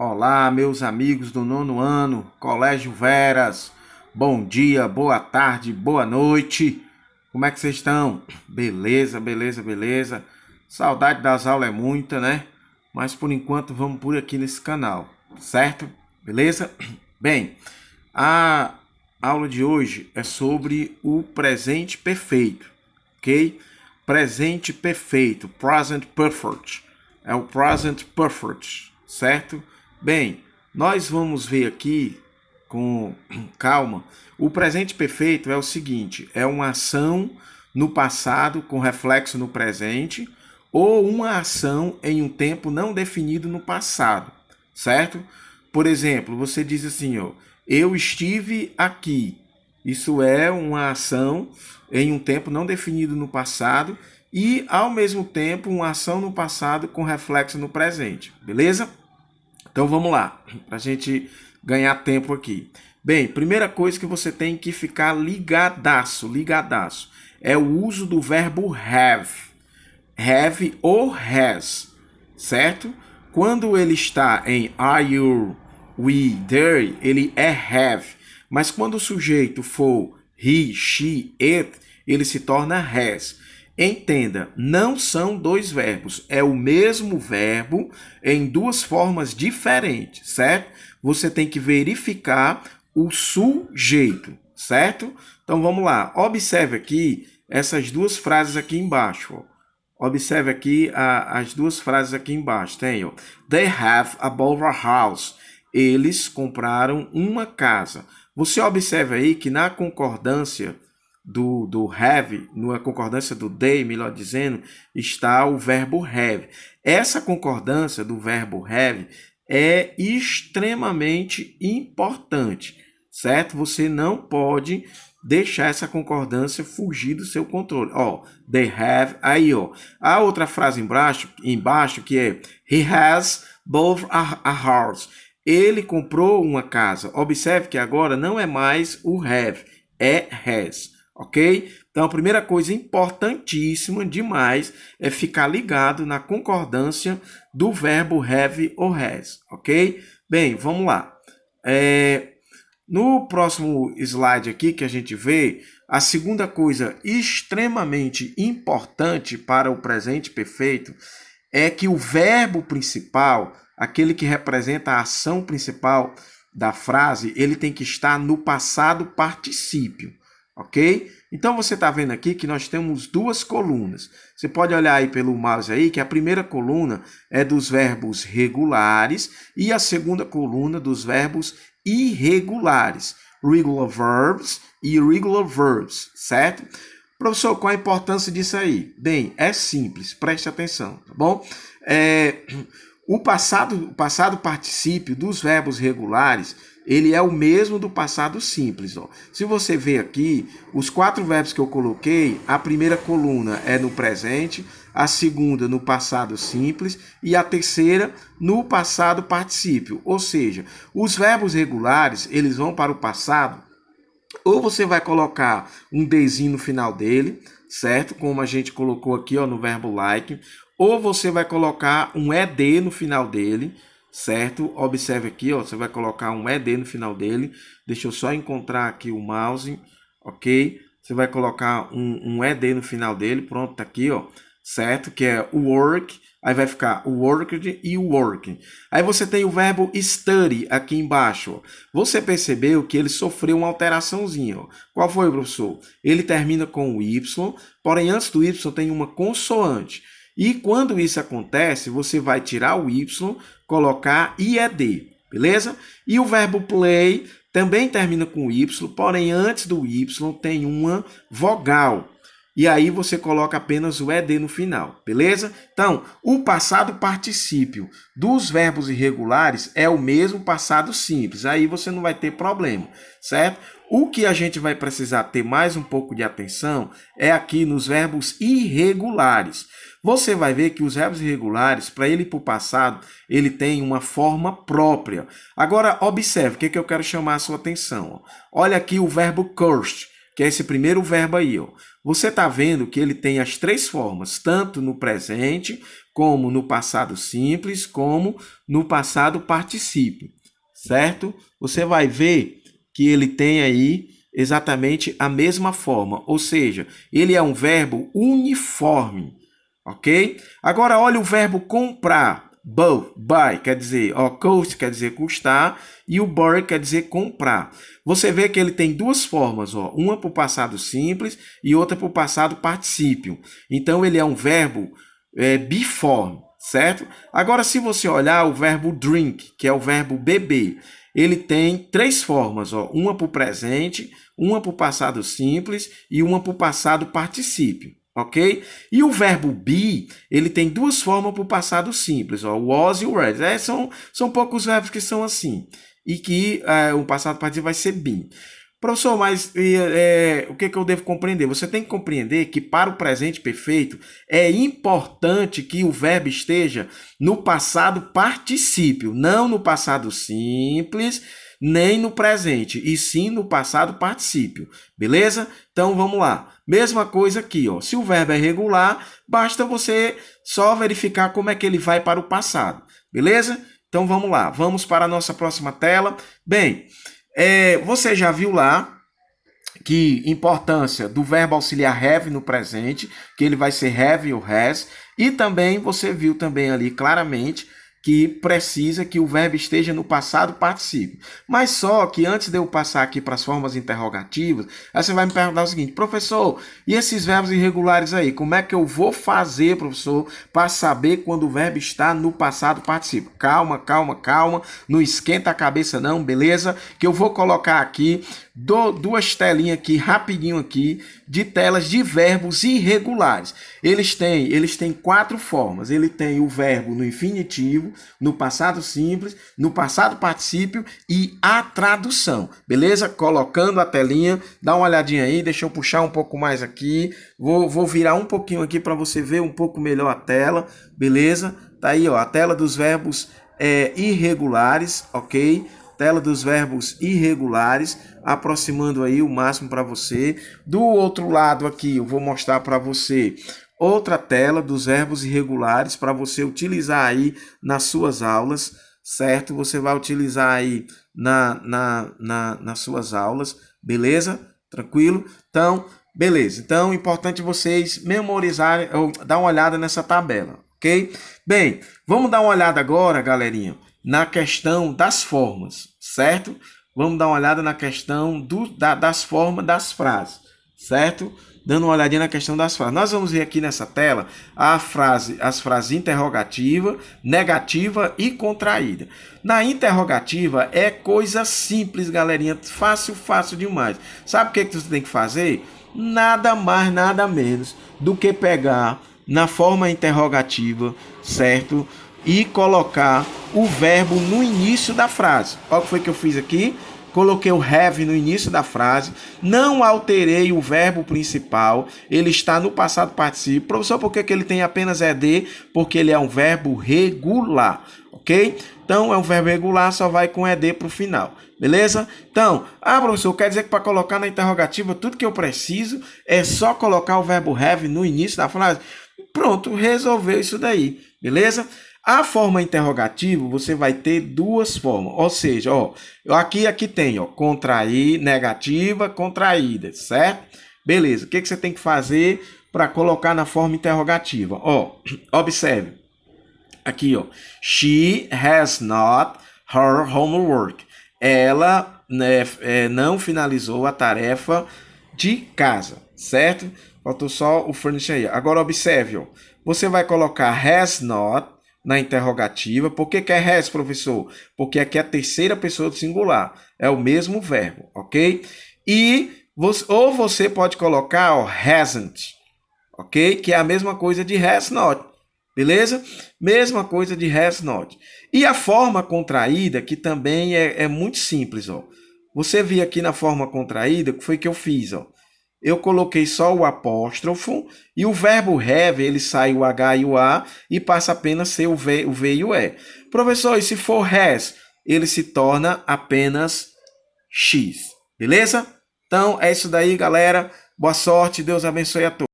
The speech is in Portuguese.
Olá, meus amigos do nono ano, Colégio Veras. Bom dia, boa tarde, boa noite. Como é que vocês estão? Beleza. Saudade das aulas é muita, né? Mas por enquanto vamos por aqui nesse canal, certo? Beleza? Bem, a aula de hoje é sobre o presente perfeito, ok? Presente perfeito, present perfect. É o present perfect, certo? Bem, nós vamos ver aqui com calma. O presente perfeito é o seguinte: é uma ação no passado com reflexo no presente ou uma ação em um tempo não definido no passado, certo? Por exemplo, você diz assim, ó, eu estive aqui. Isso é uma ação em um tempo não definido no passado e, ao mesmo tempo, uma ação no passado com reflexo no presente, beleza? Então vamos lá, para a gente ganhar tempo aqui. Bem, primeira coisa que você tem que ficar ligadaço, é o uso do verbo have ou has, certo? Quando ele está em are you, we, there, ele é have. Mas quando o sujeito for he, she, it, ele se torna has. Entenda, não são dois verbos, é o mesmo verbo em duas formas diferentes, certo? Você tem que verificar o sujeito, certo? Então vamos lá, observe aqui essas duas frases aqui embaixo, ó. Observe aqui as duas frases aqui embaixo. Tem, ó, they have a bought a house. Eles compraram uma casa. Você observa aí que na concordância do have, na concordância do they, melhor dizendo, está o verbo have. Essa concordância do verbo have é extremamente importante, certo? Você não pode deixar essa concordância fugir do seu controle. Ó, they have, aí, ó. A outra frase embaixo que é he has bought a house. Ele comprou uma casa. Observe que agora não é mais o have, é has, ok? Então, a primeira coisa importantíssima demais é ficar ligado na concordância do verbo have ou has, ok? Bem, vamos lá. No próximo slide aqui que a gente vê, a segunda coisa extremamente importante para o presente perfeito é que o verbo principal, aquele que representa a ação principal da frase, ele tem que estar no passado particípio, ok? Então você está vendo aqui que nós temos duas colunas. Você pode olhar aí pelo mouse aí que a primeira coluna é dos verbos regulares e a segunda coluna dos verbos irregulares, regular verbs e irregular verbs, certo? Professor, qual a importância disso aí? Bem, é simples, preste atenção, tá bom? O passado particípio dos verbos regulares, ele é o mesmo do passado simples. Ó. Se você ver aqui, os 4 verbos que eu coloquei, a primeira coluna é no presente, a segunda no passado simples e a terceira no passado particípio. Ou seja, os verbos regulares, eles vão para o passado, ou você vai colocar um Dzinho no final dele, certo? Como a gente colocou aqui, ó, no verbo like, ou você vai colocar um ed no final dele, certo? Observe aqui, ó, você vai colocar um ed no final dele. Deixa eu só encontrar aqui o mouse, ok? Você vai colocar um ed no final dele, pronto, tá aqui, ó, certo? Que é o work, aí vai ficar o worked e o working. Aí você tem o verbo study aqui embaixo, ó. Você percebeu que ele sofreu uma alteraçãozinha, ó. Qual foi, professor? Ele termina com o y, porém antes do y tem uma consoante. E quando isso acontece, você vai tirar o y, colocar ied, beleza? E o verbo play também termina com y, porém antes do y tem uma vogal. E aí você coloca apenas o ed no final, beleza? Então, o passado particípio dos verbos irregulares é o mesmo passado simples. Aí você não vai ter problema, certo? O que a gente vai precisar ter mais um pouco de atenção é aqui nos verbos irregulares. Você vai ver que os verbos irregulares, para ele ir para o passado, ele tem uma forma própria. Agora, observe o que eu quero chamar a sua atenção. Olha aqui o verbo cursed. que é esse primeiro verbo aí, ó. Você está vendo que ele tem as três formas, tanto no presente, como no passado simples, como no passado particípio, certo? Você vai ver que ele tem aí exatamente a mesma forma, ou seja, ele é um verbo uniforme, ok? Agora, olha o verbo comprar. Buy quer dizer, cost quer dizer custar e o buy quer dizer comprar. Você vê que ele tem duas formas, ó, uma para o passado simples e outra para o passado particípio. Então ele é um verbo biforme, certo? Agora, se você olhar o verbo drink, que é o verbo beber, ele tem três formas, ó, uma para o presente, uma para o passado simples e uma para o passado particípio. Ok? E o verbo be, ele tem duas formas para o passado simples, ó, o was e o was. São poucos verbos que são assim. E que o passado particípio vai ser been. Professor, mas o que eu devo compreender? Você tem que compreender que para o presente perfeito é importante que o verbo esteja no passado particípio, não no passado simples, nem no presente, e sim no passado particípio, beleza? Então vamos lá. Mesma coisa aqui, ó. Se o verbo é regular, basta você só verificar como é que ele vai para o passado, beleza? Então vamos lá, vamos para a nossa próxima tela. Bem, você já viu lá que importância do verbo auxiliar have no presente, que ele vai ser have ou has, e também você viu também ali claramente que precisa que o verbo esteja no passado particípio. Mas só que antes de eu passar aqui para as formas interrogativas, aí você vai me perguntar o seguinte: professor, e esses verbos irregulares aí, como é que eu vou fazer, professor, para saber quando o verbo está no passado particípio? Calma, não esquenta a cabeça não, beleza? Que eu vou colocar aqui duas telinhas aqui, rapidinho aqui, de telas de verbos irregulares. Eles têm quatro formas. Ele tem o verbo no infinitivo, no passado simples, no passado particípio e a tradução. Beleza? Colocando a telinha, dá uma olhadinha aí, deixa eu puxar um pouco mais aqui. Vou virar um pouquinho aqui para você ver um pouco melhor a tela. Beleza? Tá aí, ó, a tela dos verbos irregulares, ok? Tela dos verbos irregulares, aproximando aí o máximo para você. Do outro lado aqui, eu vou mostrar para você outra tela dos verbos irregulares para você utilizar aí nas suas aulas, certo? Você vai utilizar aí nas suas aulas, beleza? Tranquilo? Então, beleza. Então, é importante vocês memorizarem, ou dar uma olhada nessa tabela, ok? Bem, vamos dar uma olhada agora, galerinha, na questão das formas, certo? Vamos dar uma olhada na questão das formas das frases, certo? Dando uma olhadinha na questão das frases. Nós vamos ver aqui nessa tela as frases interrogativa, negativa e contraída. Na interrogativa é coisa simples, galerinha, fácil demais. Sabe o que você tem que fazer? Nada mais, nada menos do que pegar na forma interrogativa, certo? E colocar o verbo no início da frase. Olha o que foi que eu fiz aqui. Coloquei o have no início da frase, não alterei o verbo principal, ele está no passado particípio. Professor, por que ele tem apenas ed? Porque ele é um verbo regular, ok? Então, é um verbo regular, só vai com ed para o final, beleza? Então, professor, quer dizer que para colocar na interrogativa, tudo que eu preciso é só colocar o verbo have no início da frase? Pronto, resolveu isso daí, beleza? A forma interrogativa, você vai ter duas formas, ou seja, ó, aqui tem, ó, contrair, negativa, contraída, certo? Beleza, o que você tem que fazer para colocar na forma interrogativa? Ó, observe, aqui, ó, she has not her homework. Ela não finalizou a tarefa de casa, certo? Faltou só o furnish aí. Agora, observe, ó, você vai colocar has not na interrogativa. Por que é has, professor? Porque aqui é a terceira pessoa do singular. É o mesmo verbo, ok? E você pode colocar hasn't, ok? Que é a mesma coisa de has not, beleza? Mesma coisa de has not. E a forma contraída, que também é muito simples, ó. Você viu aqui na forma contraída, o que foi que eu fiz, ó? Eu coloquei só o apóstrofo e o verbo have, ele sai o H e o A e passa apenas a ser o V e o E. Professor, e se for has, ele se torna apenas X, beleza? Então é isso daí, galera. Boa sorte, Deus abençoe a todos.